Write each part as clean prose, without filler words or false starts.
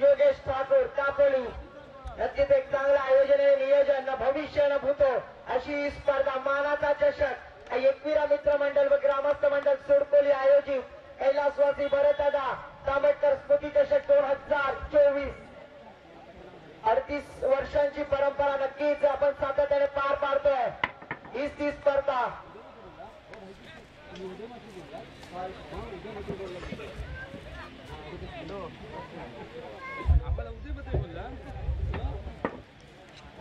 योगेश ठाकूर कापोली नक्कीच एक चांगलं आयोजन आहे, नियोजन न भविष्य न भूतो अशी स्पर्धा मानाचा चषक एकविरा मित्र मंडळ व ग्रामस्थ मंडळ सोडकोली आयोजित कैलासवासी भरतदादा तांबेडकर स्मृती चषक 2024 38 वर्षांची परंपरा नक्कीच आपण सातत्याने पार पाडतोय। हीच ती स्पर्धा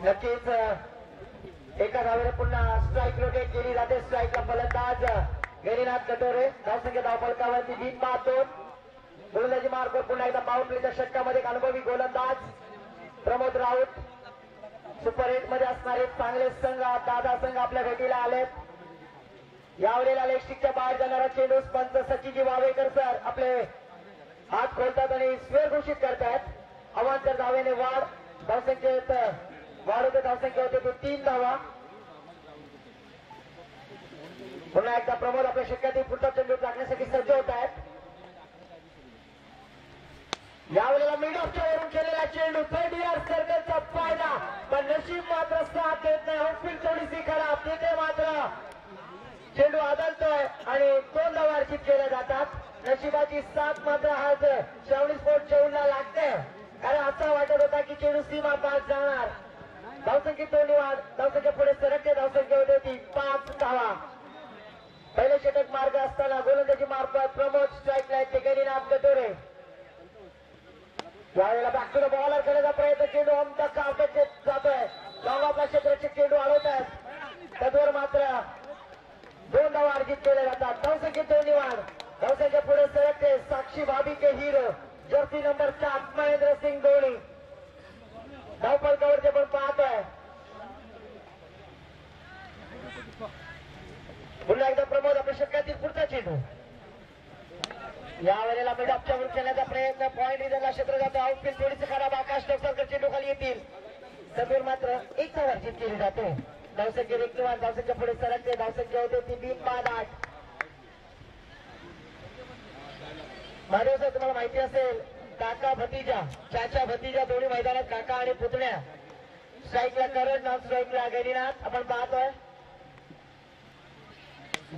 नक्कीच एका धावेने पुन्हा स्ट्राईक रोटेट केली जाते। स्ट्राईकला फलंदाज गैरीनाथ कटोरे धावसंख्या धावफलकावरती 3-5-2 गोलंदाजी मार्ग पुन्हा एकदा पावर प्लेच्या षटकामध्ये एक अनुभवी गोलंदाज प्रमोद राऊत सुपर 8 मध्ये असणारे चांगले संघ दादा संघ आपल्या भेटीला आलेत। यावेळेला लेगस्टिकच्या बाहेर जाणारा चेंडू पंच सचिजी वावेकर सर आपले हात खोलतात आणि स्वेर घोषित करतात। अवांतर धावेने वाढ धावसंख्येत वाढ होते, धावसंख्या होते 3 धावा। पुन्हा एकदा प्रमोद आपल्या षटकातील पुढचा चेंडू टाकण्यासाठी सज्ज होत आहेत। यावेळेला मिड ऑफच्या वरून केलेला चेंडू थर्ड सर्कलचा फायदा पण नशीब मात्र साथ देत नाही। ऑफस्पिन थोडीशी खराब तिथे मात्र चेंडू आदळतोय आणि 2 धावा अर्जित केल्या जातात। नशिबाची साथ मात्र आज श्रावणी स्पोर्ट चेऊला लागते कारण असा वाटत होता की चेंडू सीमा पार जाणार। धावसंख्येत 2 वाढ धावसंख्या पुढे सरकते, धावसंख्या होते ती 5 धावा। पहिले षटक मार्ग असताना गोलंदाजी मार्फत प्रमोद स्ट्राईकला ते गैरीनाथ कटोरे यावेळेला बॅक टू द बॉलर करण्याचा प्रयत्न चेंडू अमतक अपेक्षित जातोय। लॉंगॉफला क्षेत्ररक्षक चेंडू अडवतात त्यावर मात्र 2 धावा अर्जित केल्या जातात। धावसंख्येत 2 वाढ धावसंख्या पुढे सरकते। साक्षी भाभी के hero jersey number 7 Mahendra Singh Dhoni धावफलकावरती आपण पाहतोय। पुन्हा एकदा प्रमोद आपल्या षटकातील पुढचा चेंडू यावेळेला मिड ऑफच्या वर खेळण्याचा प्रयत्न पॉइंट रिझनला क्षेत्र जातो। आउटफील्ड थोडीशी खराब आकाश टोकरकर चेंडू खाली येतील त्यावर मात्र 1 धाव अर्जित केली जाते। धावसंख्या रिक्तवान धावसंख्या पुढे सरकते, धावसंख्या होते ती 3-5-8। महादेव सर तुम्हाला माहिती असेल काका भतीजा चाचा भतीजा दोन्ही मैदानात काका आणि पुतण्या स्ट्राईकला करण नॉन स्ट्राईकला गैरीनाथ आपण पाहतोय।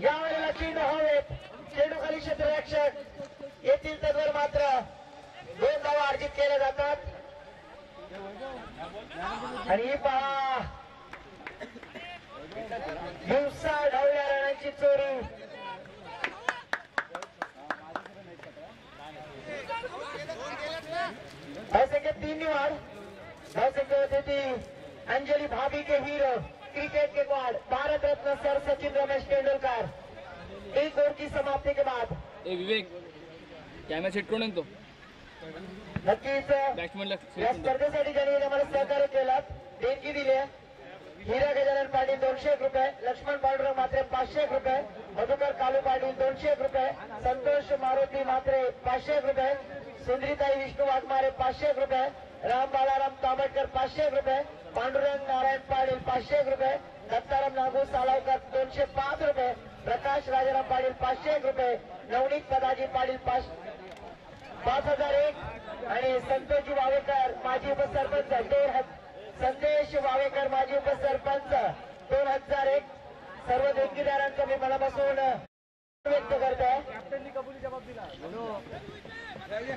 यावेळेला चेंडू हवेत चेंडू खाली क्षेत्ररक्षक येथील त्यावर मात्र 2 धावा अर्जित केल्या जातात आणि पहा दिवसा ढवळ्या रणांची चोरी धावसंख्या 3 वाढ धावसंख्या होती ती अंजलि भाभी के हीरो क्रिकेट के God Bharat Ratna sir Sachin Ramesh Tendulkar 1 over की समाप्ति के बाद विवेक कॅमेरा सेट करून तो नक्कीच या स्पर्धेसाठी ज्यांनी आम्हाला सहकार्य केलं देणगी दिली हीरा गजानन पाटील 200 रुपये, लक्ष्मण पांडुरंग मात्रे 500 रुपये, मधुकर कालू पाटील 200 रुपये, संतोष मारुती मात्रे 500 रुपये, सुंदरीताई विष्णू वाघमारे 500 रुपये, राम बालाराम तांबेडकर 500 रुपये, पांडुरंग नारायण पाटील 500 रुपये, दत्ताराम नागू सालावकर 205 रुपये, प्रकाश राजाराम पाटील 500 रुपये, नवनीत पदाजी पाटील 5001 आणि संतोषजी वावेकर माजी उपसरपंच संदेश वावेकर माजी उपसरपंच 2001 सर्व देणगीदारांचं मी मनापासून व्यक्त करतोय।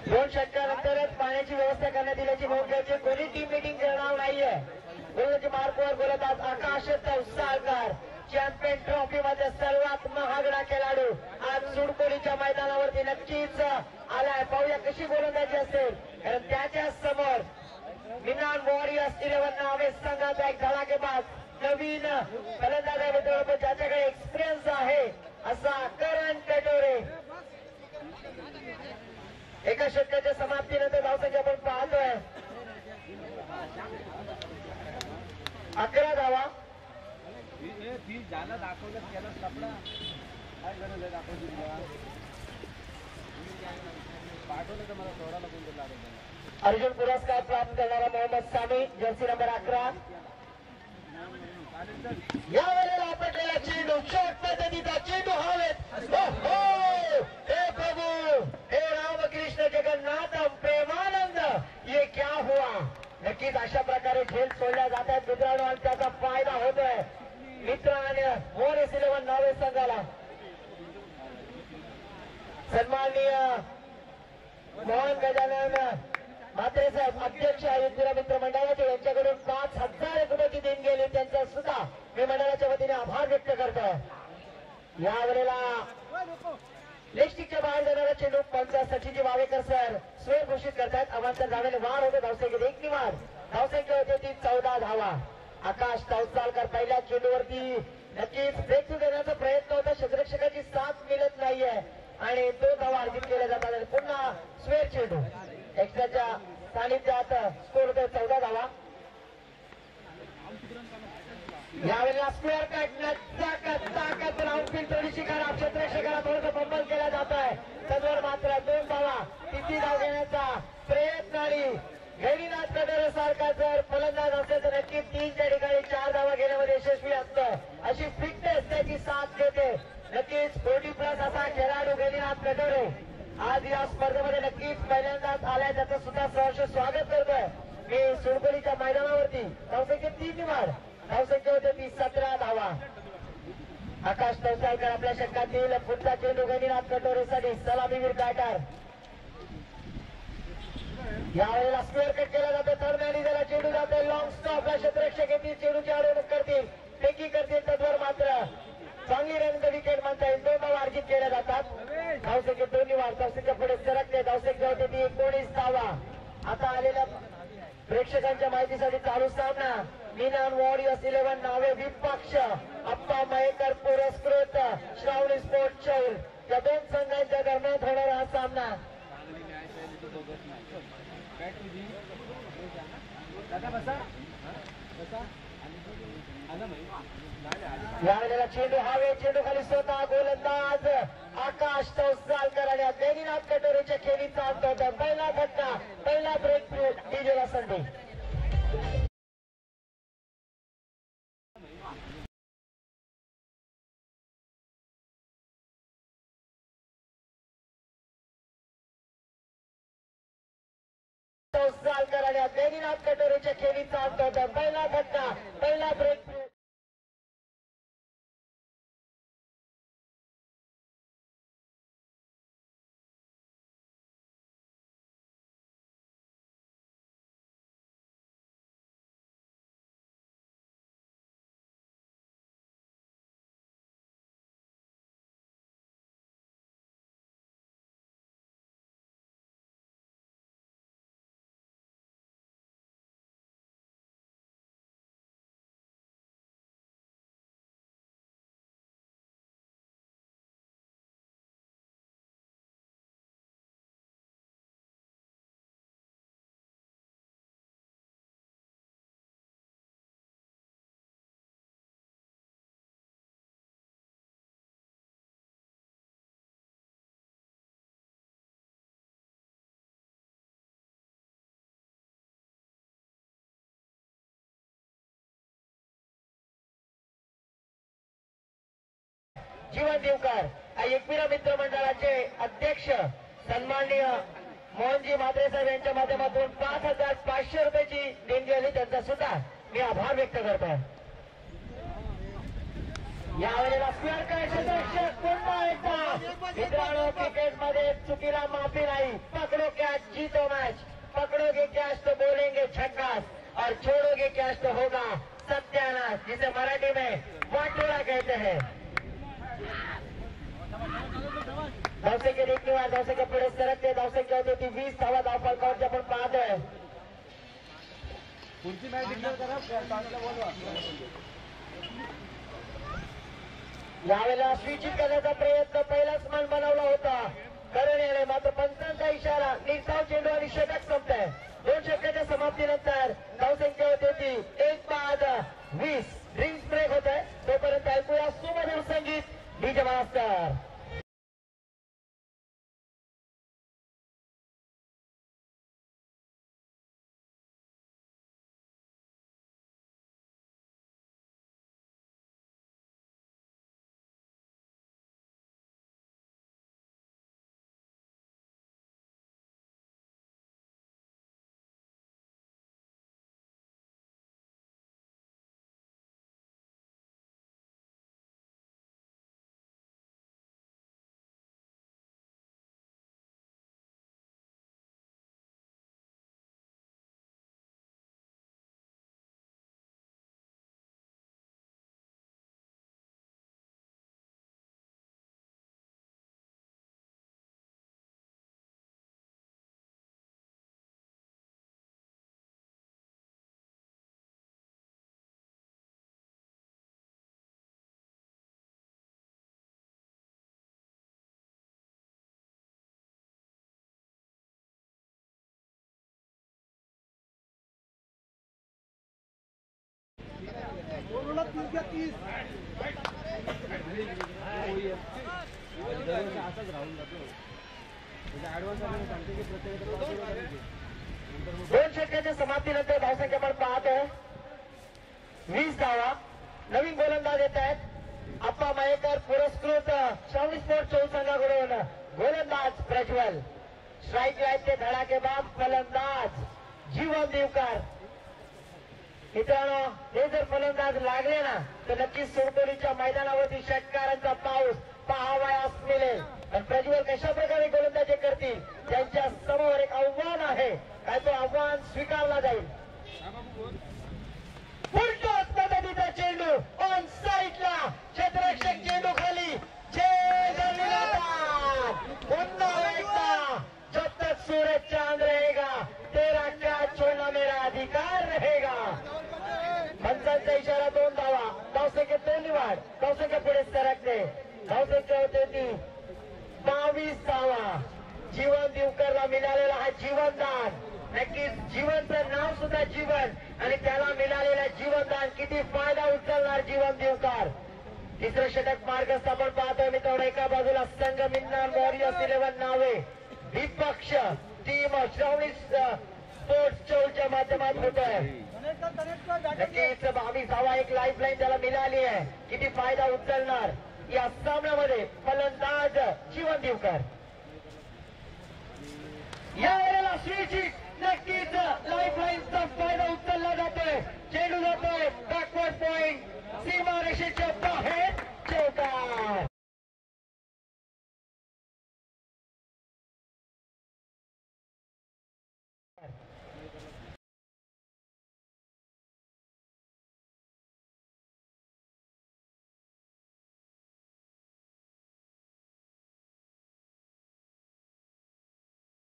2 षटकानंतरच पाण्याची व्यवस्था करण्यात आल्याची नोंद घ्यायची। कोणी टीम मीटिंग करणार नाहीये। गोलंदाजी मार्कवर गोलंदाज आकाश तवसाळकर चॅम्पियन ट्रॉफी मध्ये सर्वात महागडा खेळाडू आज सुडकोलीच्या मैदानावरती नक्कीच आलाय। पाहूया कशी गोलंदाजी असेल कारण त्याच्या समोर मिनान वॉरियर्स 11 नावे संघाचा एक धडाकेबाज नवीन फलंदाज आहे मित्रांनो ज्याच्याकडे एक्सपिरियन्स आहे असा करण कटोरे। एका षटकाच्या समाप्तीनंतर धावसंख्या आपण पाहतोय 11 धावा। अर्जुन पुरस्कार प्राप्त करणारा मोहम्मद सामी जर्सी नंबर 11 यावेळेला आपटलेला चेंडू शॉर्ट पद्धतीचा चेंडू हवेत। हे प्रभू हे रामकृष्ण जगन्नाथ प्रेमानंद किरण म्हात्रे साहेब अध्यक्ष युद्धवीर मित्र मंडळाचे यांच्याकडून 5,000 रुपयाची देणगी गेली, त्यांचा सुद्धा मी मंडळाच्या वतीने आभार व्यक्त करतो. यावेळेला लेस्टिकच्या बाहेर जाणारा चेंडू पंचासाठी वावेकर सर स्वेर घोषित करतात. आव्हानचा जावेल वार होते. धावसंख्येत 1 निवाड. धावसंख्या होते ती 14 धावा. आकाश तौसालकर पहिल्या चेंडूवरती नक्कीच ब्रेक थ्रू देण्याचा प्रयत्न होता. क्षेत्ररक्षकाची साथ मिळत नाहीये आणि तो धावा अर्जित केला जातात आणि पुन्हा स्वेर चेंडू एक्स्ट्राच्या सानिध्यात स्कोर होतो 14 धावा. यावेळेला स्क्वेअर कट आउटफील्ड थोडीशी खराब. क्षेत्ररक्षकाला थोडंसं फंबल केला जात आहे. तद्वर मात्र 2 धावा. तिसरी धाव घेण्याचा प्रयत्न आणि गैरीनाथ कटोरे सारखा जर फलंदाज असेल तर नक्की 3च्या ठिकाणी 4 धावा घेण्यामध्ये यशस्वी असतं. अशी फिटनेस त्याची साथ देते. नक्कीच 40+ असा खेळाडू गैरीनाथ कटोरे आज या स्पर्धेमध्ये नक्कीच पहिल्यांदाच आलाय. त्याचं सुद्धा सहर्ष स्वागत करतोय मी सुडकोलीच्या मैदानावरती. धावसंख्येत 3 निवाड. धावसंख्या होते ती 17 धावा. आकाश तौसालकर आपल्या षटकातील पुढचा चेंडू गैरीनाथ कटोरेसाठी सलामीवीर बॅटर. यावेळेला स्क्वेअर कट केला जातो. दरम्यानी त्याला चेंडू जाते लॉंग स्टॉपला. क्षेत्ररक्षक येतील चेंडूची अडवणूक करतील, फेकी करतील. तद्वर मात्र चांगली रन विकेट म्हणता येईल. 2 धावा अर्जित केल्या जातात. धावसंख्येत 2 निवाड. धावसंख्या पुढे सरकते. धावसंख्या होते ती 19 धावा. आता आलेल्या प्रेक्षकांच्या माहितीसाठी चालू सामना मीनान वॉरियर्स 11 नावे विपक्ष अप्पा मयेकर पुरस्कृत श्रावणी स्पोर्ट चौल या 2 संघांच्या दरम्यान होणारा हा सामना. यावेळेला चेंडू हवे. चेंडू खाली स्वतः गोलंदाज आकाश तौसालकर आणि गैरीनाथ कटोरेच्या खेळीचा अंत होता. पहिला फटका, पहिला ब्रेक थ्रू डीजेला संधी. तौसालकर आणि गैरीनाथ कटोरेच्या खेळीचा अंत होता. पहिला फटका, पहिला ब्रेक थ्रू. जीवन देवकर एकविरा मित्र मंडळाचे अध्यक्ष सन्माननीय मोहनजी म्हात्रे साहेब यांच्या माध्यमातून 5,500 रुपयाची देणगी आली. त्यांचा सुद्धा मी आभार व्यक्त करतो. यावेळेला स्क्वेअर कट. क्षेत्ररक्षक पुन्हा एकदा मित्रांनो क्रिकेटमध्ये चुकीला माफी नाही. पकडो कॅच जीतो मैच. पकड़ोगे कैच तो बोलेंगे झक्कास और छोड़ोगे कैच तो होगा सत्यानाश, जिसे मराठी में वाटोळा कहते हैं. धावसंख्या देखील धावसंख्या पुढे सरकते. धावसंख्या होती ती 20 धावा. धावफलकावरती आपण पाहतोय. पुढची मॅच डिक्लेअर करा. यावेळेला स्विचिंग करण्याचा प्रयत्न पहिलाच मान बनवला होता करण याने, मात्र पंचांचा इशारा. निर्धाव चेंडू आणि षटक संपतंय. 2 षटकाच्या समाप्तीनंतर धावसंख्या होती ती 1/20. ड्रिंक्स ब्रेक होत आहे. तोपर्यंत ऐकूया सुमधुर संगीत डीजे मास्टर. दोन षटकाच्या समाप्तीनंतर धावसंख्या आपण पाहतोय 20 धावा. नवीन गोलंदाज येत आहेत अप्पा मयेकर पुरस्कृत श्रावणी स्पोर्ट 24 संघाकडून गोलंदाज प्रज्वल. स्ट्राईक लाईन ते धडाकेबाज फलंदाज जीवन देवकर. मित्रांनो हे जर फलंदाज लागले ना तर नक्कीच सोडकोलीच्या मैदानावरती षटकारांचा पाऊस पाहावयास मिळेल. पण प्रज्वल कशा प्रकारे गोलंदाजी करतील त्यांच्या समोर एक आव्हान आहे. काय तो आव्हान स्वीकारला जाईल. उलटोच पद्धतीचा चेंडू ऑन साईडला क्षेत्ररक्षक चेंडू खाली पुन्हा एकदा जब तक सूरज चांद रहेगा तेरा कैच छोड़ना मेरा अधिकार रहेगा. पंचांचा इशारा 2 धावा. धावसंख्या 2 वाढ. धावसंख्या पुढे सरकते. धावसंख्या होते ती 22 धावा. जीवन देवकरला मिळालेला हा जीवनदान. नक्कीच जीवनचं नाव सुद्धा जीवन आणि त्याला मिळालेला जीवनदान किती फायदा उचलणार जीवन देवकर. तिसरं षटक मार्गस्थ आपण पाहतोय मित्रांनो. एका बाजूला संघ मिन्नान वॉरियर्स 11 नावे विपक्ष टीम श्रावणी स्पोर्ट्स 24च्या माध्यमात होत आहे. नक्कीच 22 धावा एक लाईफ लाईन त्याला मिळाली आहे. किती फायदा उचलणार या सामन्यामध्ये फलंदाज जीवन देवकर. या वेळेला श्रीजी नक्कीच लाईफ लाईनचा फायदा उचलला जातोय. चेंडू जातोय बॅकवर्ड पॉइंट सीमारेषेच्या बाहेर. चौकार.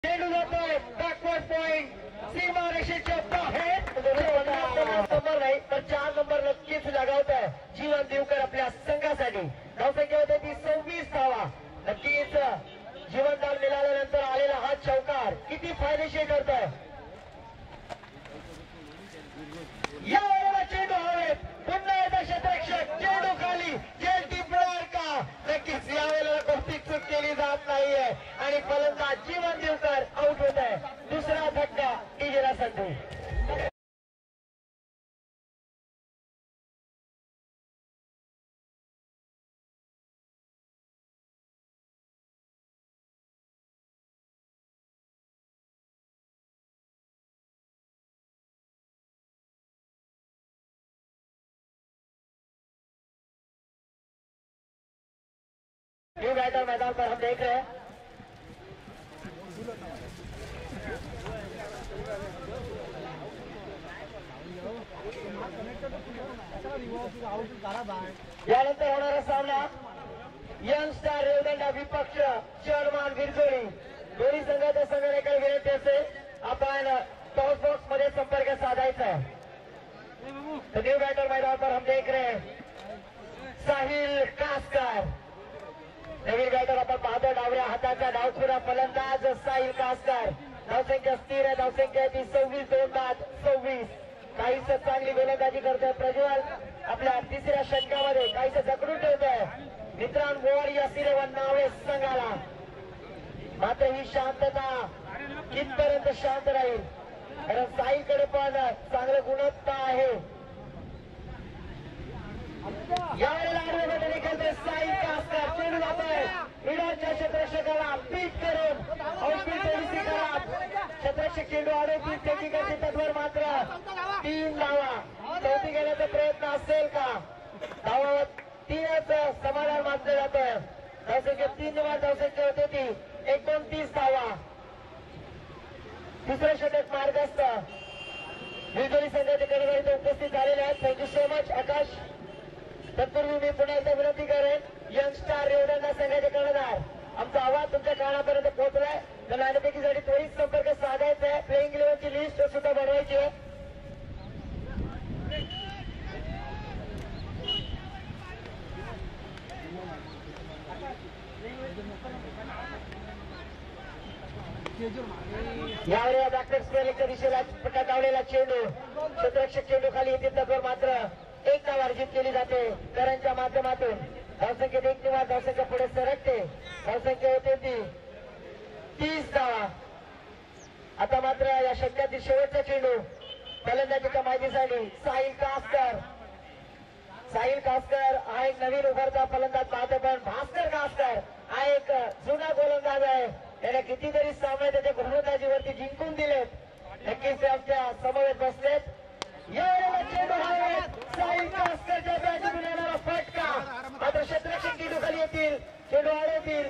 चेंडू जातोय बॅकवर्ड पॉइंट सीमारेषेच्या बाहेर. नंबर नाही तर 4 नंबर नक्कीच लगावत आहे जीवन देवकर आपल्या संघासाठी. धावसंख्या होते ती 26 धावा. नक्कीच जीवनदान मिळाल्यानंतर आलेला हा चौकार किती फायदेशीर ठरतोय. या वेळेला चेंडू हवेत. पुन्हा एकदा क्षेत्ररक्षक चेंडू खाली जेल टिपणार का. नक्कीच या वेळेला कोणती चूक केली जात नाहीये आणि फलंदाज जीवन देवकर आउट होत आहे. दुसरा धक्का डीजेला संधी. न्यू बैटर मैदान पर हम देख रहे हैं. यानंतर होणारा सामना यंग स्टार रेवदंडा विपक्ष चेअरमन विरजोळी. दोन्ही संघाच्या संघटनेकडे विनंती असेल आपण टॉस बॉक्स मध्ये संपर्क साधायचा है. न्यू बैटर मैदान पर हम देख रहे हैं साहिल कासकर. नवीन बॅटर आपण पाहतो. डावऱ्या हाताचा डावखुरा फलंदाज साहिल कासकर. धावसंख्या स्थिर आहे. धावसंख्या ती 26 2 बाद 26. काहीच चांगली गोलंदाजी करतोय प्रज्वल. आपल्या तिसऱ्या षटकामध्ये काहीच जखडून ठेवतोय मित्रांनो वॉरियर्स 11 नावे संघाला. मात्र ही शांतता कितपर्यंत शांत राहील कारण साहिलकडे पण चांगलं गुणवत्ता आहे. यावेळेला आडव्या बाजूने खेळतोय साहिल कासकर. चेंडू जातोय विराटच्या क्षेत्ररक्षकाला पीट करून आउटफील्ड पॉलिसी करा. क्षेत्ररक्षक चेंडू अडवतील त्याची गती तत्वर मात्र 3 धावा. चौथी घेण्याचा प्रयत्न असेल का. धावा 3च समाधान मानलं जातोय. धावसंख्या 3 वर धावसंख्या होते ती 29 धावा. दुसरं षटक मार्गस्थ विजोली संघाचे कर्मचारी इथे उपस्थित झालेले आहेत. थँक्यू सो मच आकाश. तत्पूर्वी मी पुन्हा एकदा विनंती करेन यंग स्टार रेवदंडा संघाचे कर्णधार आमचा आवाज तुमच्या कानापर्यंत पोहोचलाय. तर नाणेफेकीसाठी त्वरित संपर्क साधायचा आहे. प्लेइंग 11ची लिस्ट सुद्धा बनवायची आहे. यावेळी या बॅकवर्ड स्पेलिंगच्या दिशेला पटावलेला चेंडू क्षेत्ररक्षक चेंडू खाली येतील तत्वर मात्र एक धाव अर्जित केली जाते करंजच्या माध्यमातून. धावसंख्येत एक किंवा धावसंख्या पुढे सरकते. धावसंख्या होते ती 30 धावा. आता मात्र या षटकातील शेवटचा चेंडू फलंदाजीच्या माहितीसाठी साहिल कासकर. साहिल कासकर हा एक नवीन उभरता फलंदाज पाहतो, पण भास्कर कासकर हा एक जुना गोलंदाज आहे. त्याने कितीतरी सामने त्याच्या गोलंदाजीवरती जिंकून दिलेत. नक्कीच ते आमच्या समवेत बसलेत. चेंडू साहिल कासकरच्या बॅटमधून येणारा फटका मात्र क्षेत्ररक्षक चेंडू खाली येतील, चेंडू अडवतील.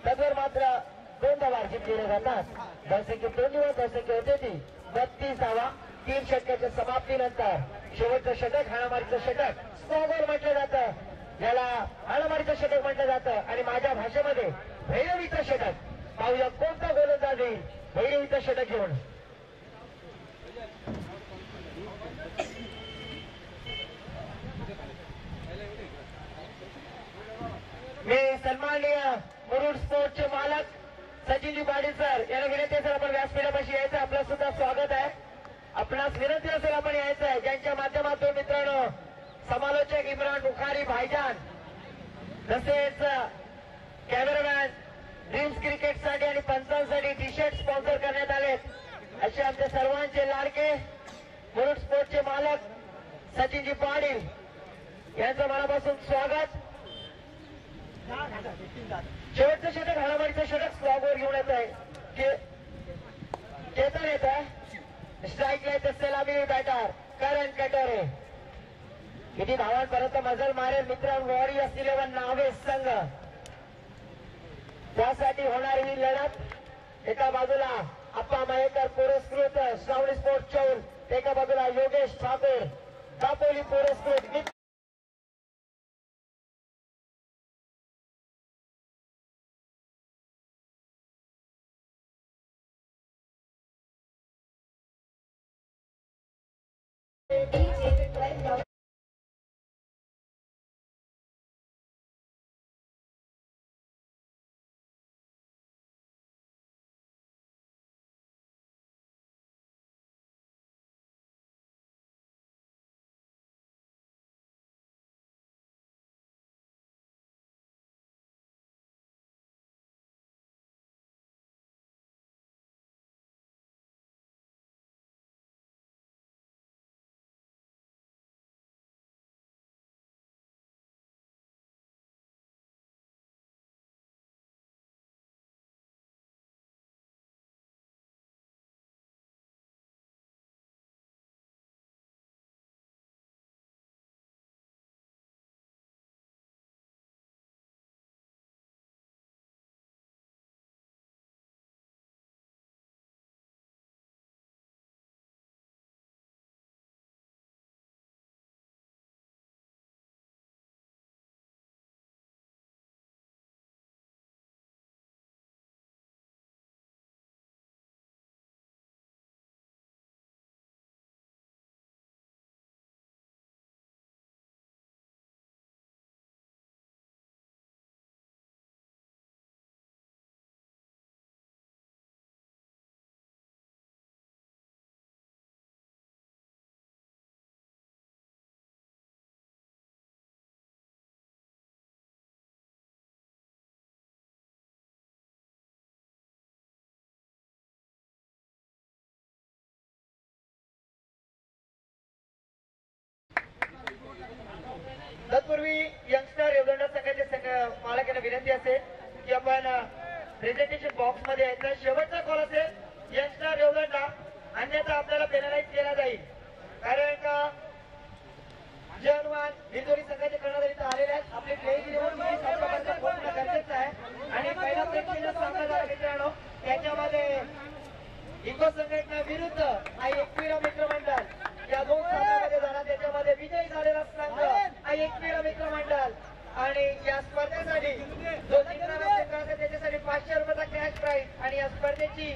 त्यावर मात्र 2 धावा अर्जित केले जातात. धावसंख्या 2 दिवस धावसंख्या होते ती 32 धावा. 3 षटकाच्या समाप्तीनंतर शेवटचं षटक हाणामारीचं षटक स्कॉगर म्हटलं जातं, याला हाणामारीचं षटक म्हटलं जातं. आणि माझ्या भाषेमध्ये भैरवीचं षटक. पाहूया कोणता गोलंदाज येईल भैरवीचं षटक घेऊन. मी सन्माननीय मुरुड स्पोर्टचे मालक सचिनजी पाटील सर यांना विनंती असेल आपण व्यासपीठापाशी यायचं. आपलं सुद्धा स्वागत आहे. आपणास विनंती असेल आपण यायचं आहे. ज्यांच्या माध्यमातून मित्रांनो समालोचक इम्रान बुखारी भाईजान तसेच कॅमेरामॅन ड्रीम्स क्रिकेटसाठी आणि पंचांसाठी टी शर्ट स्पॉन्सर करण्यात आलेत असे आमच्या सर्वांचे लाडके मुरुड स्पोर्टचे मालक सचिनजी पाटील यांचं मनापासून स्वागत. शेवटचं षटक हाणामारीचं षटक स्लॉगवर घेऊन येत आहे. चेतन येत आहे. स्ट्राईकला येत सलामी बॅटर करण कटोरे. किती धावांपर्यंत मजल मारेल मित्रांनो वॉरियर्स 11 नावे संघ. त्यासाठी होणारी ही लढत. एका बाजूला अप्पा मयेकर पुरस्कृत श्रावणी स्पोर्ट चौल, एका बाजूला योगेश ठाकूर दापोली पुरस्कृत. तत्पूर्वी यंगस्टर रेवदंडा संघाचे मालक यांना विनंती असेल की आपण प्रेझेंटेशन बॉक्स मध्ये यायचं. शेवटचा कॉल असेल यंगस्टर रेवदंडा, अन्यथा आपल्याला पेनलाइज केला जाईल. कारण का जवान निधोरी संघाचे कर्णधार इथं आलेले आहेत. आपली प्लेइंग इलेव्हन होणं गरजेचं आहे. आणि पहिला प्रेक्षणीय सामना झाला मित्रांनो, त्याच्यामध्ये इको संघटना विरुद्ध हा एकविरा मित्रमंडळ या 2 सामन्यामध्ये झाला. त्याच्यामध्ये विजयी झालेला संघ हा एकविरा मित्रमंडळ. आणि या स्पर्धेसाठी जो जिंकणारा संघ असेल त्याच्यासाठी 500 रुपयाचा कॅश प्राइज आणि या स्पर्धेची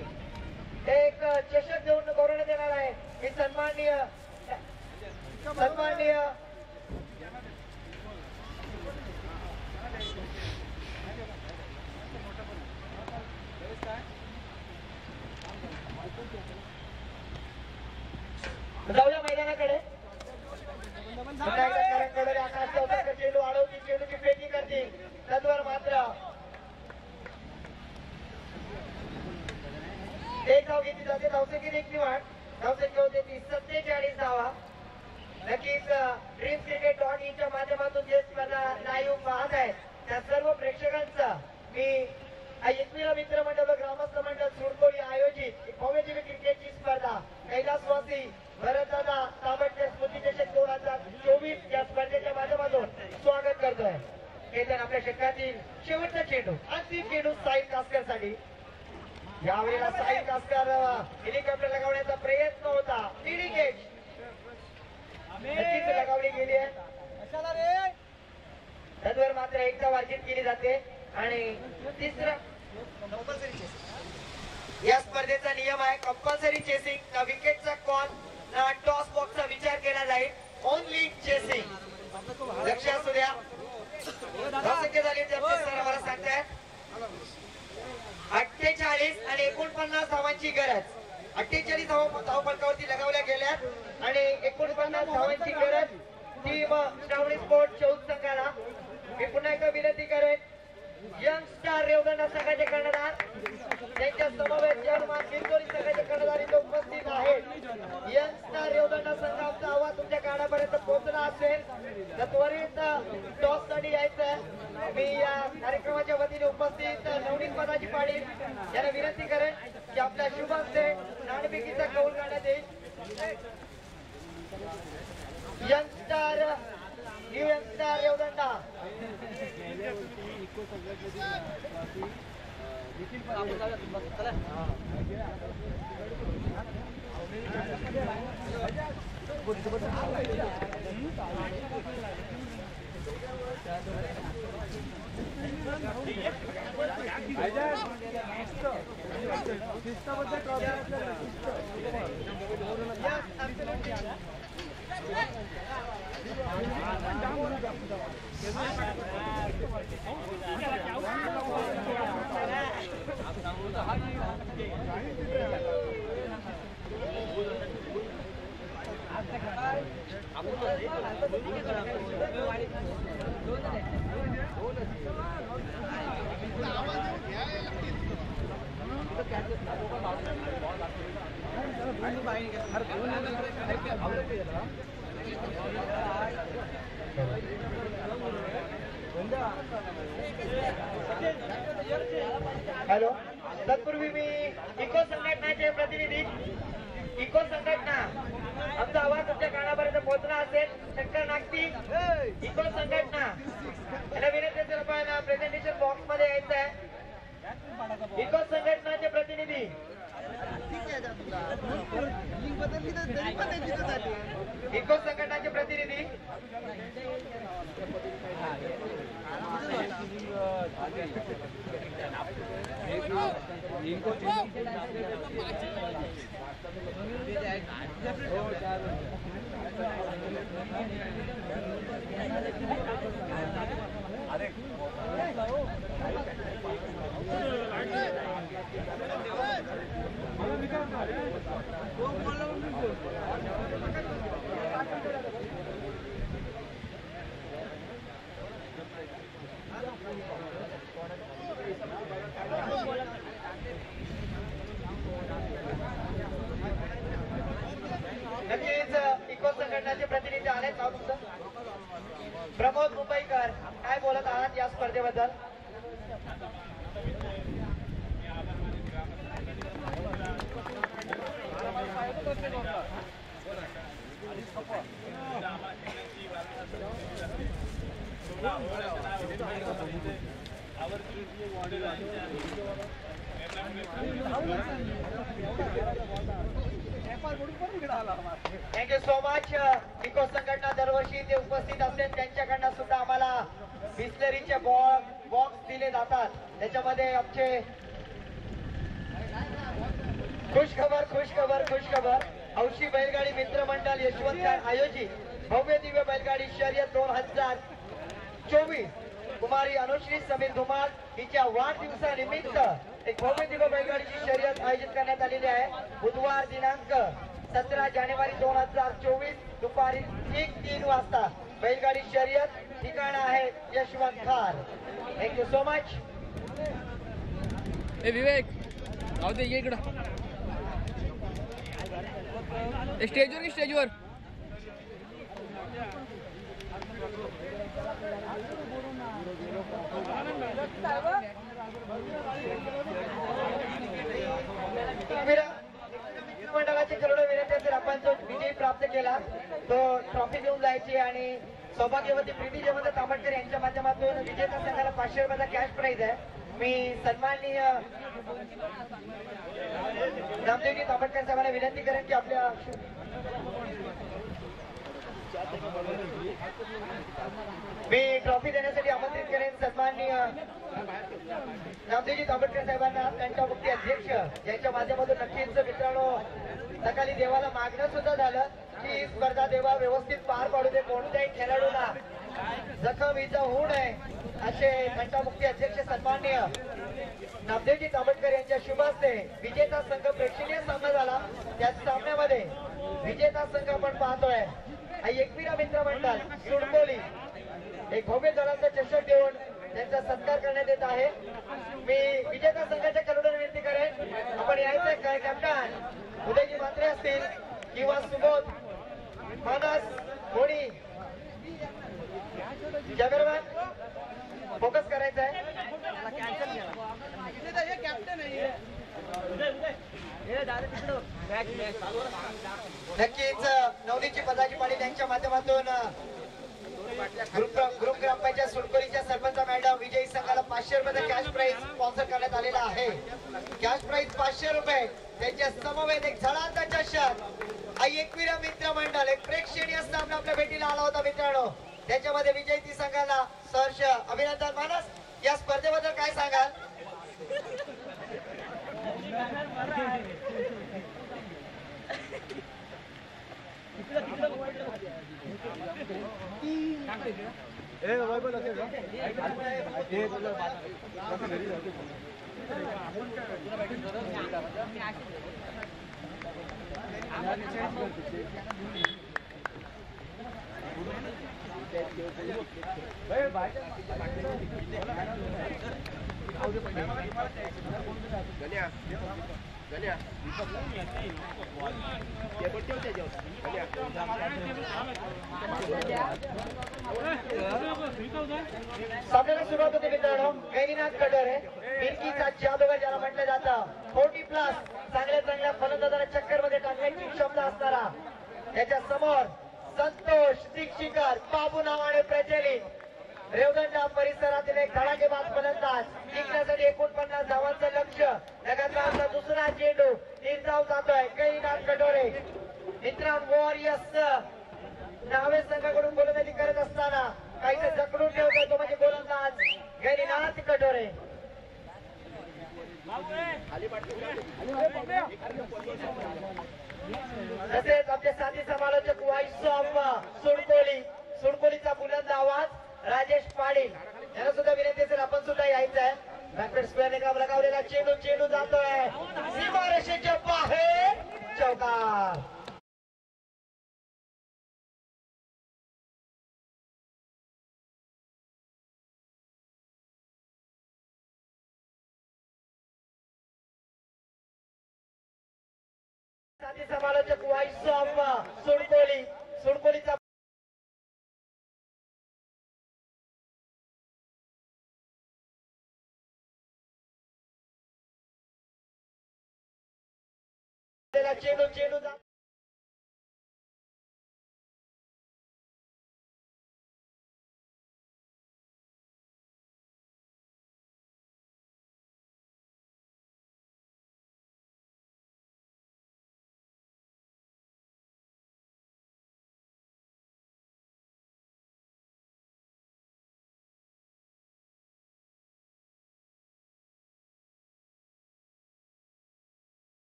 एक चषक देऊन गौरवण्यात येणार आहे. ही सन्माननीय जाऊया मैदानाकडे. पुन्हा एकदा करण कडोरे आकाश चौधरी चेंडू अडवतील, चेंडूची फेकी करतील. तत्वर मात्र एक धाव घेतली जाते. धावसंख्येत एक निवड. धावसंख्या होते ती 47 धावा. नक्कीच ड्रीम क्रिकेट .inच्या माध्यमातून जे स्पर्धा लाईव्ह पाहत आहेत त्या सर्व प्रेक्षकांचा मी एकविरा मित्र मंडळ व ग्रामस्थ मंडळ सुरकोडी आयोजित भव्य दिव्य क्रिकेटची स्पर्धा कैलासवासी भरतदादा ताबडच्या स्मृती चषक 2024 या स्पर्धेच्या माध्यमातून स्वागत करतोय. केतन आपल्या षटकातील शेवटचा चेंडू, अंतिम चेंडू साहिल कास्कर साठी. यावेळेला साहिल कास्कर हेलिकॉप्टर लगावण्याचा प्रयत्न होता. लिडिंग एज नक्कीच लगावली गेली आहे. तत्वर मात्र एकदा वार्षित केली जाते. आणि तिसरा या स्पर्धेचा नियम आहे कंपल्सरी चेसिंग. ना विकेटचा कॉल ना टॉस बॉक्सचा विचार केला जाईल. Only chasing. लक्ष असू द्या. धावसंख्या झाली ते आपले सर आम्हाला सांगतायत 48 आणि 49 धावांची गरज. 48 धावफलकावरती लगावल्या गेल्या आणि 49 धावांची गरज टीम श्रावणी स्पोर्ट 14 संघाला. मी पुन्हा एकदा विनंती करेन यंग स्टार रेवदंडा संघाचे कर्णधार त्यांच्या समवेत जर्मन बिरकोली संघाचे कर्णधार इथे उपस्थित आहेत. यंग स्टार रेवदंडा संघाचा आवाज तुमच्या कानापर्यंत पोहोचला असेल तर त्वरित टॉस साठी यायचं. मी या कार्यक्रमाच्या वतीने उपस्थित नवनीत पदाची पाडी यांना विनंती करेन की आपल्या शुभ हस्ते नाणेफेकीचा कौल काढण्यात येईल. Youngster new youngster Revdanda hello. तत्पूर्वी मी इको संघटनाचे प्रतिनिधी इको संघटना आमचा आवाज तुमच्या कानापर्यंत पोहोचला असेल. शंकर नागती इको संघटना याला विनंती आपण प्रेझेंटेशन बॉक्स मध्ये यायचं आहे. इको संघटनाचे प्रतिनिधी इको संघटनाचे प्रतिनिधी नक्कीच इको संघटनाचे प्रतिनिधी आलेत. नाव तुमचं? प्रमोद मुंबईकर. काय बोलत आहात या स्पर्धेबद्दल? Thank you so much. इको संघटना दरवर्षी ते उपस्थित असते. त्यांच्याकडनं सुद्धा आम्हाला बिस्लरीचे बॉक्स दिले जातात. त्याच्यामध्ये आमचे खुशखबर हौशी बैलगाडी मित्र मंडळ यशवंत आयोजित भव्य दिव्य बैलगाडी शर्यत 2024 कुमारी अनुश्री समीर धुमाल हिच्या वाढदिवसानिमित्त एक भव्य दिव्य बैलगाडीची शर्यत आयोजित करण्यात आलेली आहे. बुधवार दिनांक 17 जानेवारी 2024 दुपारी ठीक 3 वाजता बैलगाडी शर्यत. ठिकाण आहे Yashwant Khar. Thank you so much. ए विवेक राहू दे, ये इकडं स्टेजवर स्टेजवर. मंडळाचे खेळाडू विनंती असेल, आपण जो विजय प्राप्त केला तो ट्रॉफी घेऊन जायची आणि सौभाग्यवती प्रीती जयवंत तांबटकर यांच्या माध्यमातून विजेता संघाला 500 रुपयाचा कॅश प्राइज आहे. मी सन्माननीय रामदेवजी तांबटकर साहेबांना विनंती करेन की आपल्या मी ट्रॉफी देण्यासाठी आमंत्रित करेन सन्माननीय रामदेवजी तांबटकर साहेबांना, कंटामुक्ती अध्यक्ष, यांच्या माध्यमातून नक्कीच मित्रांनो सकाळी देवाला मागणं सुद्धा झालं की ही स्पर्धा देवा व्यवस्थित पार पाडू दे, कोणत्याही खेळाडूला जखम इजा होऊ नये असे कंटामुक्ती अध्यक्ष सन्माननीय रामदेवजी तांबटकर यांच्या शुभ हस्ते विजेता संघ प्रेक्षणीय सामना झाला. त्या सामन्यामध्ये विजेता संघ आपण पाहतोय एकविरा मित्र मंडळ सुडकोली एक भव्य दलाचा चषक देऊन त्यांचा सत्कार करण्यात येत आहे. मी विजेता संघाच्या खेळाडूंना विनंती करेन, आपण यायचंय काय कॅप्टन उदयजी म्हात्रे असतील किंवा सुबोध मानस होणी जगरवान फोकस करायचा आहे. नक्कीच नवनीतची पदाची पाळी त्यांच्या माध्यमातून ग्रुप ग्रामपंचायत सुडकोलीच्या सरपंच मॅडम विजयी संघाला 500 रुपयाचा कॅश प्राइज स्पॉन्सर करण्यात आलेला आहे. कॅश प्राइज 500 रुपये. त्यांच्या समवेत एक झळाचा चषक एकविरा मित्र मंडळ एक प्रेक्षणीय सामना आपल्या भेटीला आला होता मित्रांनो. त्याच्यामध्ये विजयी संघाला सहर्ष अभिनंदन. मानस या स्पर्धेबद्दल काय सांगाल? सामन्याला सुरुवात होते मित्रांनो. गैरीनाथ कटोरे फिरकीचा जादूगर ज्याला म्हटलं जातं, 40+ चांगल्या फलंदाजाला चक्कर मध्ये टाकण्याची क्षमता असणारा, त्याच्या समोर संतोष दीक्षिकर बाबू नावाने प्रचलित रेवदंडा परिसरातील एक धडाकेबाज फलंदाज. जिंकण्यासाठी 49 धावांचं लक्ष. लगातारचा दुसरा चेंडू 3 धाव जातोय. गैरीनाथ कटोरे मित्रांनो वॉरियर्स नावे संघाकडून गोलंदाजी करत असताना काहीसे जखडून ठेवतोय तो म्हणजे गोलंदाज गैरीनाथ कटोरे. तसेच आमचे साथी समालोचक व्हॉइस ऑफ सुडकोलीचा बुलंद आवाज राजेश पाटील यांना सुद्धा विनंती असेल आपण सुद्धा यायचं आहे. बॅकवर्ड स्क्वेअर निकाल लगावलेला चेंडू जातोय सीमारेषेच्या बाहेर. चौकार. साथी समालोचक व्हॉइस ऑफ सुडकोलीचा चेंडू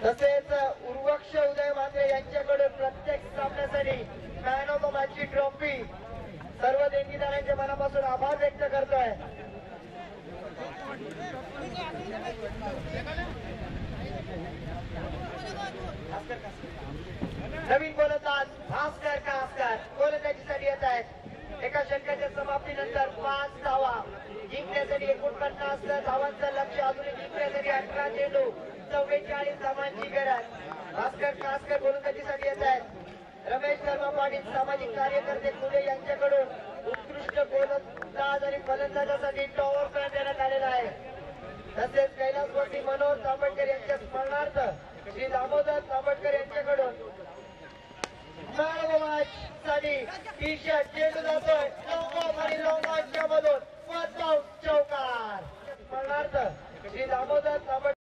तसेच उर्वक्ष उदय मात्रे यांच्याकडून प्रत्येक सामन्यासाठी मॅन ऑफ द मॅचची ट्रॉफी सर्व देणगीदारांच्या मनापासून आभार व्यक्त करतोय. नवीन गोलंदाज भास्कर कासकर गोलंदाजीसाठी येत आहेत. एका षटकाच्या समाप्तीनंतर 5 धावा जिंकण्यासाठी 49 धावांचं लक्ष्य अजूनही जिंकण्यासाठी 18 चेंडू 44 धावांची गरज. भास्कर कासकर गोलंदाजीसाठी येत आहेत. रमेश शर्मा पाटील सामाजिक कार्यकर्ते खुले यांच्याकडून उत्कृष्ट गोलंदाज आणि फलंदाजासाठी टॉवर प्लॅन देण्यात आलेला आहे. तसेच कैलासवासी मनोहर तांबटकर यांच्या स्मरणार्थ श्री दामोदर तांबटकर यांच्याकडून साठी टी शर्ट चेंडू जातोय आणि लॉंगॉनच्या मधून चौकार स्मरणार्थ श्री दामोदर तांबटकर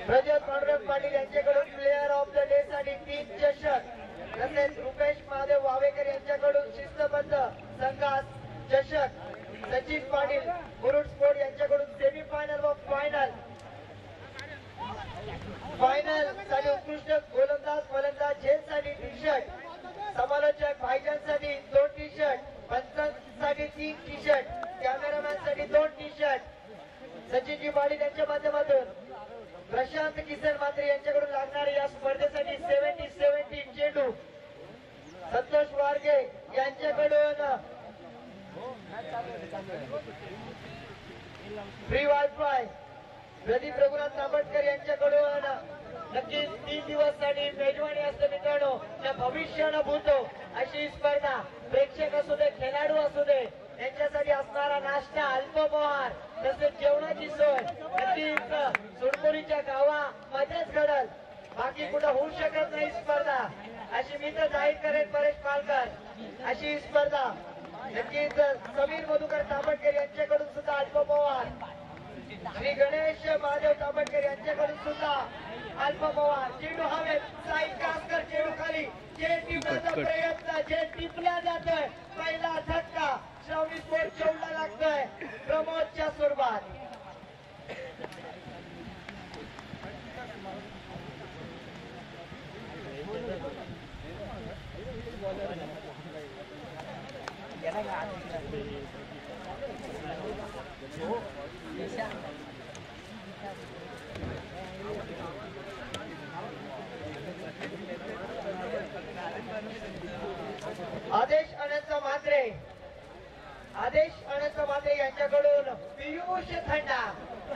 प्रज्वल पांडुरंग पाटील यांच्याकडून प्लेअर ऑफ द डे साठी 3 चषक. तसेच रुपेश महादेव वावेकर यांच्याकडून शिस्तबद्ध संघास चषक. सचिन पाटील मुरुड स्पोर्ट यांच्याकडून सेमी फायनल व फायनल साठी उत्कृष्ट गोलंदाज फलंदाज झेलसाठी टी शर्ट. समालोचक भाईजानसाठी 2 टी शर्ट. पंचांसाठी 3 टी शर्ट. कॅमेरामॅन साठी 2 टी शर्ट. सचिनजी पाटील यांच्या माध्यमातून प्रशांत किसन मात्रे यांच्याकडून लागणारे या स्पर्धेसाठी 70 चेंडू. संतोष वारगे यांच्याकडून फ्री वायफाय. प्रदीप रघुनाथ तांबटकर यांच्याकडून नक्कीच 3 दिवस साठी मेजवानी असते. मित्रांनो त्या भविष्यानं भूतो अशी स्पर्धा प्रेक्षक असू दे खेळाडू असू दे यांच्यासाठी असणारा नाश्ता अल्पपहार तसेच जेवणाची सोय नक्कीच सुरपुरीच्या गावामध्येच घडल. बाकी कुठं होऊ शकत नाही स्पर्धा अशी मी तर जाहीर करेन. परेश पालकर अशी स्पर्धा नक्कीच समीर मधुकर तांबटकर यांच्याकडून सुद्धा अल्पपहार. श्री गणेश महादेव तांबटकर यांच्याकडून सुद्धा अल्पपहार. चेंडू हवेत साई कासकर चेंडू खाली जे टिपण्याचा प्रयत्न जे टिपला जातोय पहिला धक्का श्रावणी स्पोर्ट चौला लागतोय प्रमोदच्या सुरुवात. आदेश अनंत म्हात्रे यांच्याकडून पियुष थंडा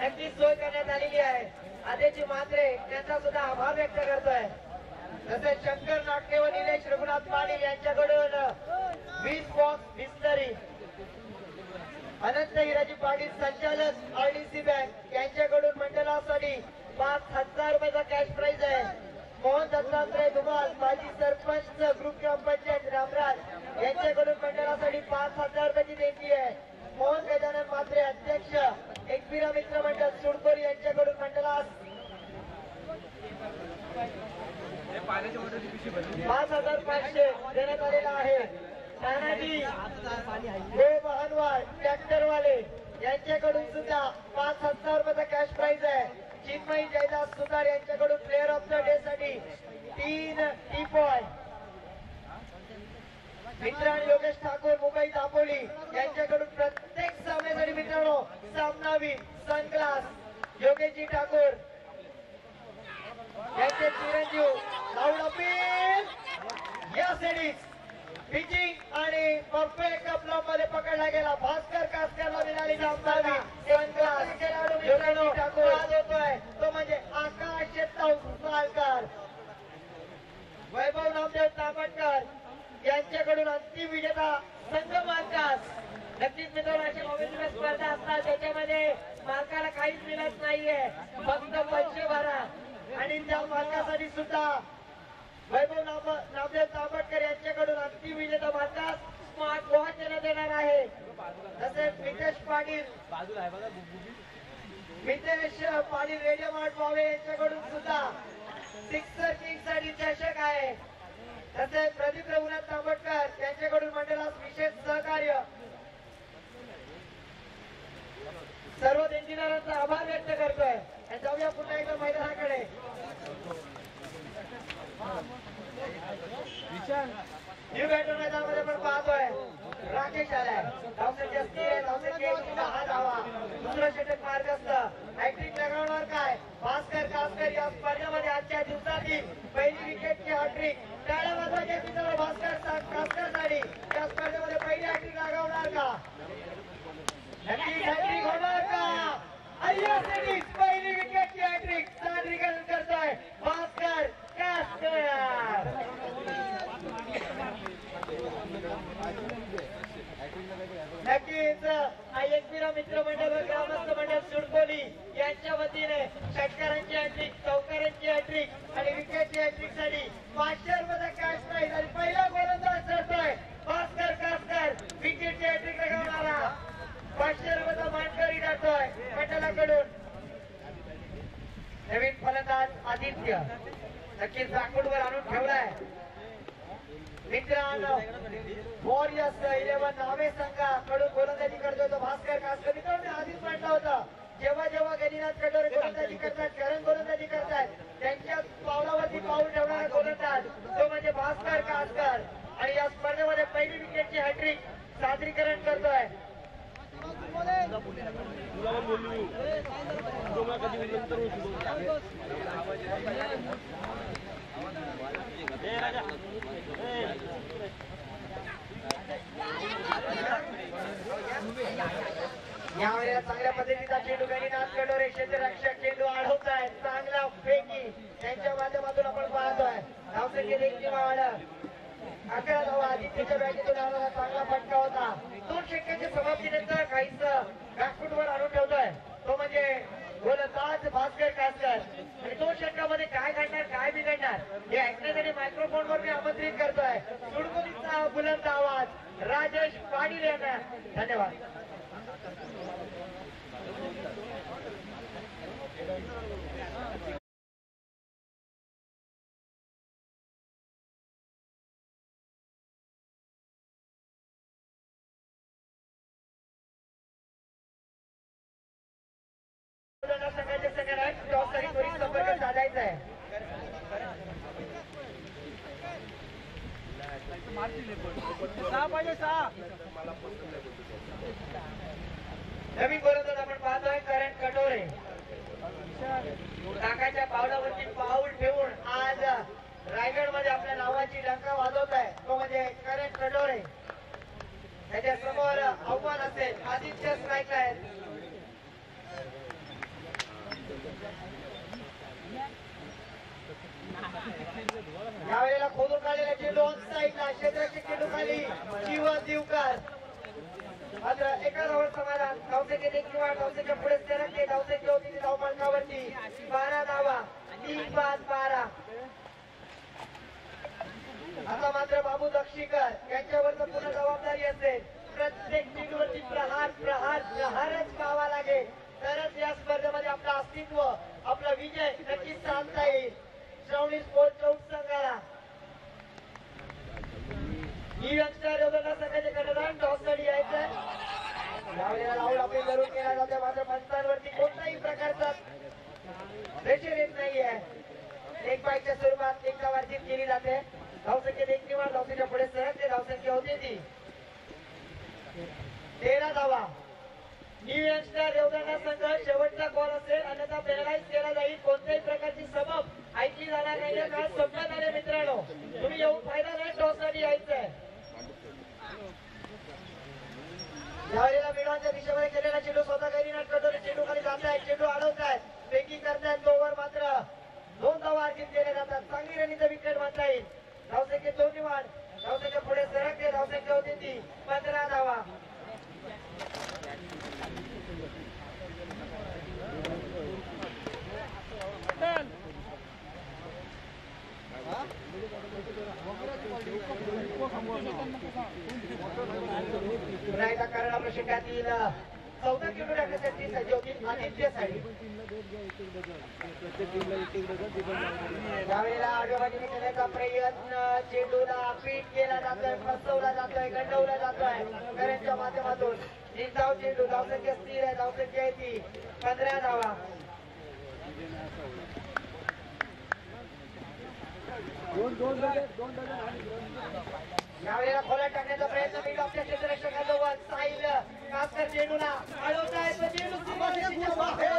यांची सोय करण्यात आलेली आहे. आदेश म्हात्रे त्यांचा सुद्धा आभार व्यक्त करतोय. तसेच शंकर नाटके व निलेश रघुनाथ पाटील यांच्याकडून 20 बॉक्स बिस्लरी. अनंत हिराजी पाटील संचालक आरडीसी बँक यांच्याकडून मंडळासाठी 5,000 रुपयाचा कॅश प्राइज आहे. मोहन दत्तात्रय धुमाल माजी सरपंच ग्रुप ग्रामपंचायत रामराज यांच्याकडून मंडळासाठी 5,000 रुपयाची देणगी आहे. मोहन गजानन म्हात्रे अध्यक्ष एकविरा मित्र मंडळ सुडकोरी यांच्याकडून मंडळास 5,500 देण्यात आलेला आहे. तानाजी वाहनवाल ट्रॅक्टरवाले यांच्याकडून सुद्धा 5,000 रुपयाचा कॅश प्राइज आहे. चिन्मयी जयदास सुतार यांच्याकडून प्लेअर ऑफ द डे साठी 3 टीपॉय. मित्रांनो योगेश ठाकूर मुंबई दापोली यांच्याकडून प्रत्येक सामन्यासाठी मित्रांनो सामनावीर सनग्लास. योगेशजी ठाकूर यांचे चिरंजीव या सेडीज पिचिंग आणि परफेक्ट ब्लॉक मध्ये पकडला गेला. भास्कर कासकरला मिळाली सामनावी सनग्लास. योगेशजी ठाकूर होतोय तो म्हणजे आकाश तौलकर. वैभव नामदेव तांबटकर यांच्याकडून अंतिम विजेता संघ मार्कास. नक्कीच मित्रांनो अशी मोबाईल स्पर्धा असतात त्याच्यामध्ये मार्काला काहीच मिळत नाहीये फक्त पैसे भरा. आणि त्या मार्कासाठी सुद्धा वैभव नामदेव तांबटकर यांच्याकडून अंतिम विजेता मार्कास स्मार्ट वॉच देण्यात येणार आहे. तसेच मितेश पाटील रेडिओ मार्ट पावे यांच्याकडून सुद्धा सिक्सर किंग साठी तसेच प्रदीप रघुनाथ तांबटकर यांच्याकडून मंडळास विशेष सहकार्य. सर्व देणगीदारांचा आभार व्यक्त करतोय. जाऊया पुन्हा एकदा मैदानाकडे. न्यू बॅटर मैदानामध्ये पण पाहतोय राकेश आलाय. धावसंख्या स्थिर, धावसंख्या 10 धावा. दुसरा षटक मार्गस्थ. हॅट्रिक लगावणार काय भास्कर कासकर या स्पर्धेमध्ये आजच्या दिवसातील पहिली विकेटची हॅट्रिक. टाळ्या वाजवायच्या मित्रांनो भास्कर कासकरसाठी या स्पर्धेमध्ये पहिली हॅट्रिक लगावणार का? नक्कीच हॅट्रिक होणार का? पहिली विकेटची हॅट्रिक सादरीकरण करतोय भास्कर कासकर. नक्कीच आयएसपीरा मित्र मंडळ व ग्रामस्थ मंडळ सुडकोली यांच्या वतीने षटकारांची हॅट्रिक, चौकारांची हॅट्रिक आणि विकेटची हॅट्रिक साठी 500 रुपये कॅश प्राइज आणि पहिला गोलंदाज ठरतोय भास्कर कासकर. विकेटची हॅट्रिक लगावणारा 500 रुपयाचा मानकरी ठरतोय मंडळाकडून. नवीन फलंदाज आदित्य नक्कीच राखूडवर आणून ठेवलाय. मित्रांनो वॉरियर्स 11 नावे संघाकडून गोलंदाजी करतोय तो भास्कर कासकर. मित्रांनो आधीच म्हटलं होतं जेव्हा जेव्हा गणिनाथ कटोरे गोलंदाजी करतात, करण गोलंदाजी करतात, त्यांच्या पावलावरती पाऊल ठेवणारा गोलंदाज तो म्हणजे भास्कर कासकर. आणि या स्पर्धेमध्ये पहिली विकेटची हॅट्रिक सादरीकरण करतोय. यावेळेला चांगल्या पद्धतीचा चेंडू गणिनाथ कटोरे क्षेत्ररक्षक चेंडू अडवत आहेत. चांगला फेकी त्यांच्या माध्यमातून आपण पाहतोय. धावसंख्या देखील वाढ 11 धावा. आदित्यच्या बॅटीतून आलेला चांगला फटका होता. 2 षटकांच्या समाप्तीनंतर काहीच बॅकफुटवर आणून ठेवतोय तो म्हणजे गोलंदाज भास्कर कासकर. आणि 2 षटकामध्ये काय घडणार काय बिघडणार हे ऐकण्यासाठी मायक्रोफोनवर मी आमंत्रित करतोय सुडकोलीचा बुलंद आवाज राजेश पाटील यांना. धन्यवाद. संघाचे संघटक टॉपसाठी त्वरित संपर्क साधायचा आहे. नवीन गोलंदाज आपण पाहतोय करण कटोरे. काकाच्या पावलावरती पाऊल ठेवून आज रायगड मध्ये आपल्या नावाची डंका वाजवत आहे तो म्हणजे करण कटोरे. त्याच्या समोर आव्हान असेल आदित्य स्ट्राईकला आहेत. यावेळेला खोदून काढलेला चेंडू ऑन साईडला क्षेत्ररक्षक चेंडू खाली जीवन दिवकर. मात्र एका धावर समाधान. धावसंख्या देखील वाढ. धावसंख्या पुढे सरकते. धावसंख्या होती धावफलकावरती 12 धावा. 3-5-12. आता मात्र बाबू दक्षीकर यांच्यावर पूर्ण जबाबदारी असेल. प्रत्येक चेंडूवरती प्रहारच पाहावा लागेल तरच या स्पर्धेमध्ये आपलं अस्तित्व आपला विजय नक्कीच साधता येईल. श्रावणी स्पोर्ट्स क्लब संघाला ही यंगस्टर योजना संघाचे कर्णधार टॉससाठी यायचंय. यावेळेला लावून आपण जरूर केला जातो. मात्र पंचांवरती कोणताही प्रकारचा प्रेशर येत नाहीये. एक बाईकच्या स्वरूपात एक धावाची केली जाते. धावसंख्या देखील वाढ. धावसंख्या पुढे सरकते. धावसंख्या होती ती 13 धावा. न्यू यंगस्टर योजना संघ शेवटचा कॉल असेल अन्यथा पेनलाइज केला जाईल. कोणत्याही प्रकारची सबब ऐकली जाणार नाही. मॅच संपत आले मित्रांनो. तुम्ही येऊन फायदा नाही. टॉससाठी यायचंय. यावेळेला मिडॉनच्या दिशेमध्ये केलेला चेंडू स्वतः गणिनाथ कटोरे चेंडू खाली जात आहेत. चेंडू अडवतायत. फेकी करतायत. ओव्हर मात्र 2 धावा अर्जित केल्या जातात. चांगली रनीचा विकेट म्हणता येईल. धावसंख्या 2 वाढ. धावसंख्या पुढे सरकते. धावसंख्या होती ती 15 धावा. कारण आपल्या षटकातील 14 किलो टाकण्यासाठी सज्ज होती आदित्य साडी. यावेळेला आडव्याबाजूने खेळण्याचा प्रयत्न, चेंडूला फीट केला जातोय, फसवला जातोय, गंडवला जातोय करेंच्या माध्यमातून. निर्धाव चेंडू, धावसंख्या स्थिर आहे, धावसंख्या आहे ती 15 धावा. यावेळेला खोला टाकण्याचा प्रयत्न मिळत आपल्या क्षेत्ररक्षकाजवळ. साहिल कासकर चेंडूला अडवताय, चेंडू सीमारेषेच्या बाहेर.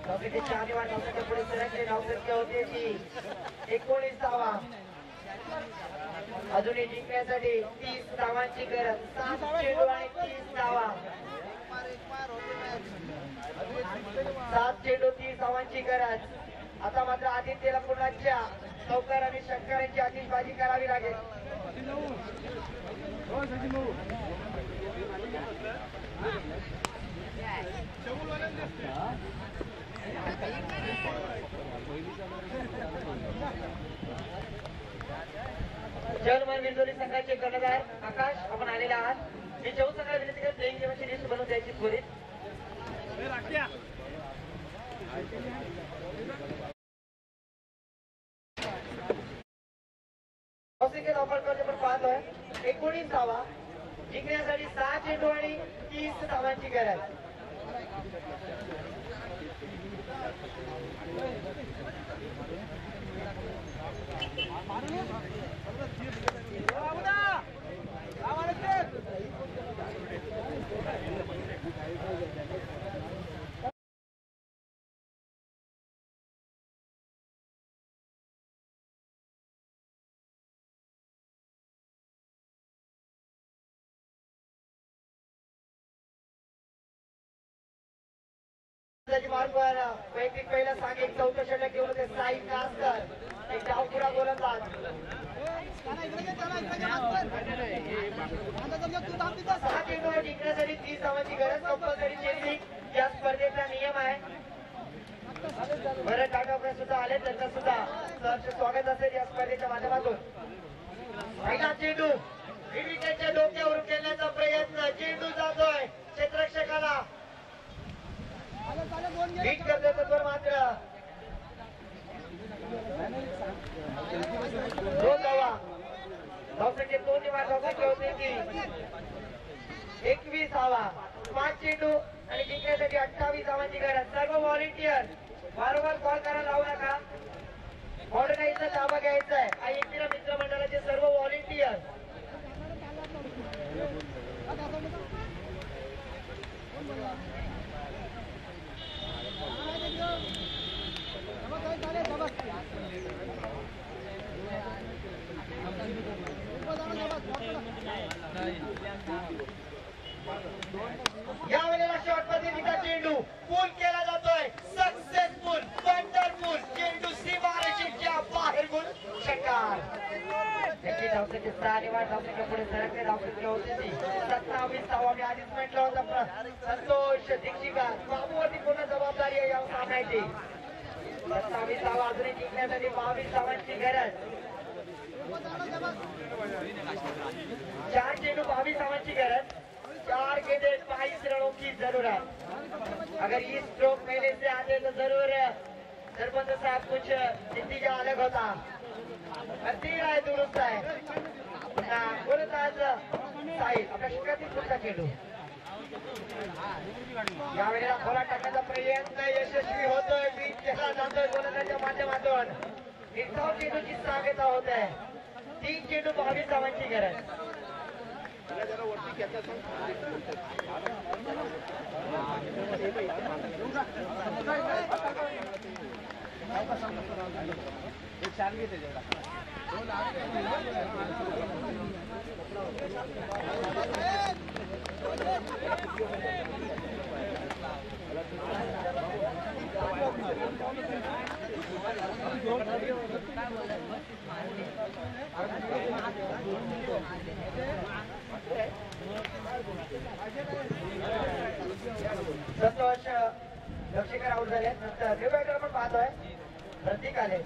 धावसंख्येच्या आदिवार धावसंख्या पुढे सरकले, धावसंख्या होते ती 19 धावा. अजूनही जिंकण्यासाठी 30 धावांची गरज. 7 चेंडू आणि 30 धावा. 7 चेंडू 30 धावांची गरज. आता मात्र आदित्यला पुण्याच्या चौकार आणि शंकर यांची आतिषबाजी करावी लागेल. जर्मन विंडोरी संघाचे कर्णधार आकाश आपण आलेला आहात. मी चौथ संघाला विनंती करत प्लेइंग गेमची लिस्ट बनवून द्यायची त्वरित. आपण पाहतोय 19 धावा. जिंकण्यासाठी 6 चेंडू आणि 30 धावांची गरज. मार्गवर वैयक्तिक पहिला सांग एक चौकशाला घेऊन होते साई कासकर, एक डावपुरा गोलंदाज. 6 चेंडू जिंकण्यासाठी 30 धावांची गरज. कंपल्सरी चेसिंग या स्पर्धेचा नियम आहे. बरेच डाटावकडे सुद्धा आले, त्यांचं सुद्धा सहर्ष स्वागत असेल या स्पर्धेच्या माध्यमातून. पहिला चेंडू विकेटच्या डोक्यावरून खेळण्याचा प्रयत्न. चेंडू जातोय क्षेत्ररक्षकाला हिट करते तर मात्र 2 धावा. धावसंख्येत 2 निवार धावसंख्या होते ती 21 धावा. 5 चेंडू आणि जिंकण्यासाठी 28 धावांची गरज. सर्व व्हॉलेंटियर वारंवार कॉल करायला लावू नका. ऑर्गनाइजचा ताबा घ्यायचा आहे. आयएमपीला मित्रमंडळाचे सर्व व्हॉलेंटियर या वेळेला शॉट पद्धतीचा चेंडू पूल केला जातोय. सक्सेसफुल वंडरफुल चेंडू सीमारेषेच्या बाहेर गुण षटकार. त्याची धावसंख्या 6 निवार धावसंख्या पुढे सरकले. धावसंख्या होती ती 27 धावा. मी आधीच म्हटलं होतं संतोष दीक्षिका बाबूवरती पूर्ण जबाबदारी आहे या सामन्याची. 27 धावा अजूनही जिंकण्यासाठी 22 धावांची गरज. 4 चेंडू 22 धावांची गरज. 4 गेंदे 22 रनों की जरूरत. अगर ये स्ट्रोक पहले से आते तो जरूर सरपंच साहब कुछ नतीजा अलग होता. तीन आहे दुरुस्त आहे. गोलंदाज साहिल आपल्या शिकातील पुढचा चेंडू. यावेळेला खोला टाकण्याचा प्रयत्न यशस्वी होतोय. बीट केला जातोय गोलंदाजाच्या माध्यमातून. निर्धाव चेंडूची सांगता होत आहे. 3 चेंडू 22 धावांची गरज. संतोष दक्षिकर आउट झाले. नंतर न्यू आपण पाहतोय प्रतीक आले.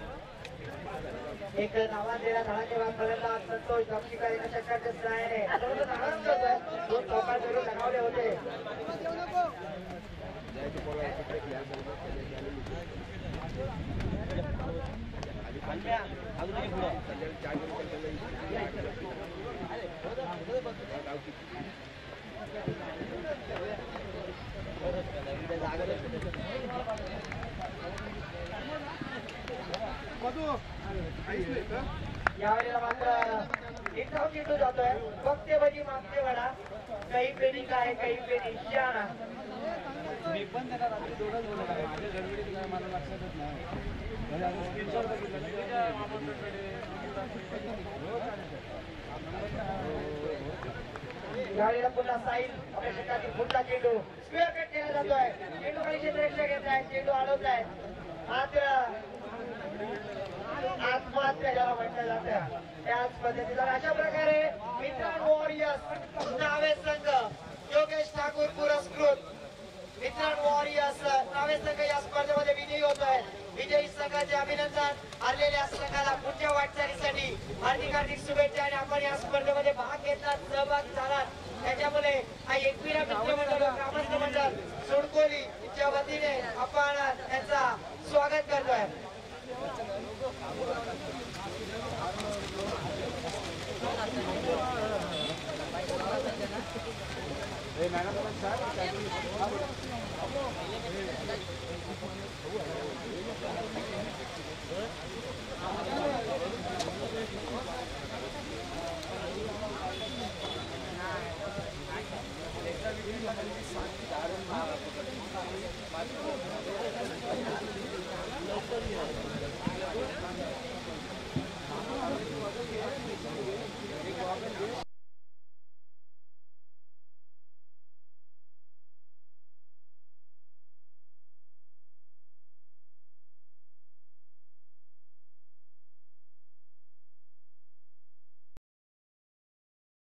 एक नावाजलेला धडाकेबाज फलंदाज संतोष दक्षिकर एका षटकाच्या सहाय्याने 2 चौकार जरूर लगावले होते. यावेळेला मात्र इथं चेंडू जातोय बघते बजी मागते वडा काही पेनी काय काही पेनी शाणा मी पण त्याला रात्री दोनच बोलत आहे माझ्या गडबडीत काय मला लक्षातच नाही यावेळेला पुन्हा साईल आपल्या शेतातील पुढला चेंडू स्क्वेअर कट केला जातोय चेंडू काही क्षेत्ररक्षक घेत आहे चेंडू अडवत आहे मात्र आत्महत्या ज्याला म्हटलं जातं त्याच पद्धतीचा अशा प्रकारे मित्रांनो वॉरियर्स नावे संघ योगेश ठाकूर पुरस्कृत मित्रांनो वॉरियर्स नावे संघ या स्पर्धेमध्ये विजयी होतोय विजयी संघाचे अभिनंदन हरलेल्या संघाला पुढच्या वाटचालीसाठी हार्दिक हार्दिक शुभेच्छा आणि आपण या स्पर्धेमध्ये भाग घेतला सहभाग झाला त्याच्यामुळे हा एकविरा मित्रमंडळ ग्रामस्थ मंडळ सोडकोली च्या वतीने आपण त्यांचा स्वागत करतोय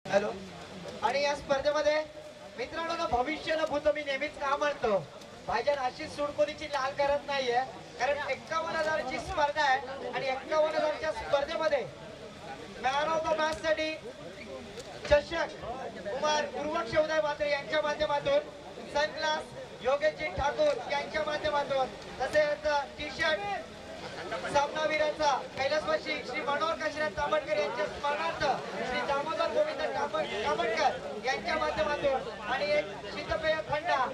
हॅलो आणि या स्पर्धेमध्ये मित्रांनो भविष्य न भूत मी नेहमीच का म्हणतो भाईजान अशी सुडकोलीची लाल करत नाहीये कारण 51,000ची स्पर्धा आहे आणि 51,000च्या स्पर्धेमध्ये मॅन ऑफ द मॅच साठी चषक कुमार उर्वक शिवदाय मात्रे यांच्या माध्यमातून सनग्लास योगेशजी ठाकूर यांच्या माध्यमातून तसेच टी शर्ट सामनावीरांचा कैलासवासी श्री मनोहर काशीनाथ तांबडकर यांच्या स्मरणार्थ श्री दामोदर गोविंद तांबडकर यांच्या माध्यमातून आणि एक शीतपेय थंडा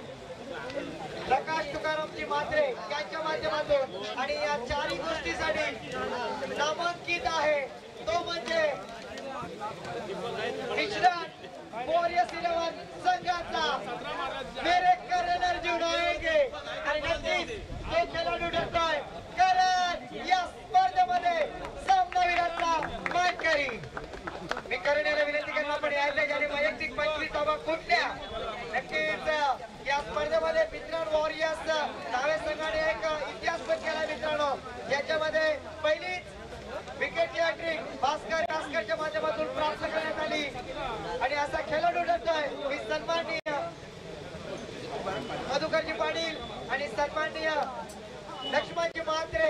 प्रकाश तुकारामजी म्हात्रे यांच्या माध्यमातून आणि या चारही गोष्टीसाठी नामांकित आहे तो म्हणजे मिश्रण वॉरियर्स 11 संघाचा मेरे करण अर्जुन आएंगे आणि नक्कीच ते खेळाडू ठरतोय कारण या स्पर्धेमध्ये सामनावीरांचा मानकरी मी करण याला विनंती करणार पण यायला ज्याने वैयक्तिक 25 धावा कुठल्या नक्कीच या स्पर्धेमध्ये मित्रांनो वॉरियर्स डाव्या संघाने एक इतिहास पण केला मित्रांनो याच्यामध्ये पहिलीच विकेटची हॅट्रिक भास्कर कासकरच्या माध्यमातून प्राप्त करण्यात आली आणि असा खेळाडू ठरतोय मी सन्माननीय मधुकरजी पाटील आणि सन्माननीय लक्ष्मणजी म्हात्रे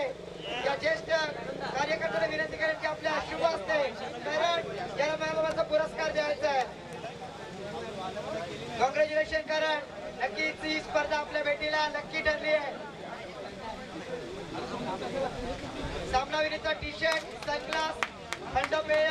या ज्येष्ठ कार्यकर्त्याला विनंती करेन की आपल्या शुभ हस्ते करण याला मॅनॉफचा पुरस्कार द्यायचा आहे कॉंग्रॅच्युलेशन करण नक्कीच ही स्पर्धा आपल्या भेटीला नक्की ठरली आहे सामनावीराचा टी शर्ट सनग्लास थंड पेय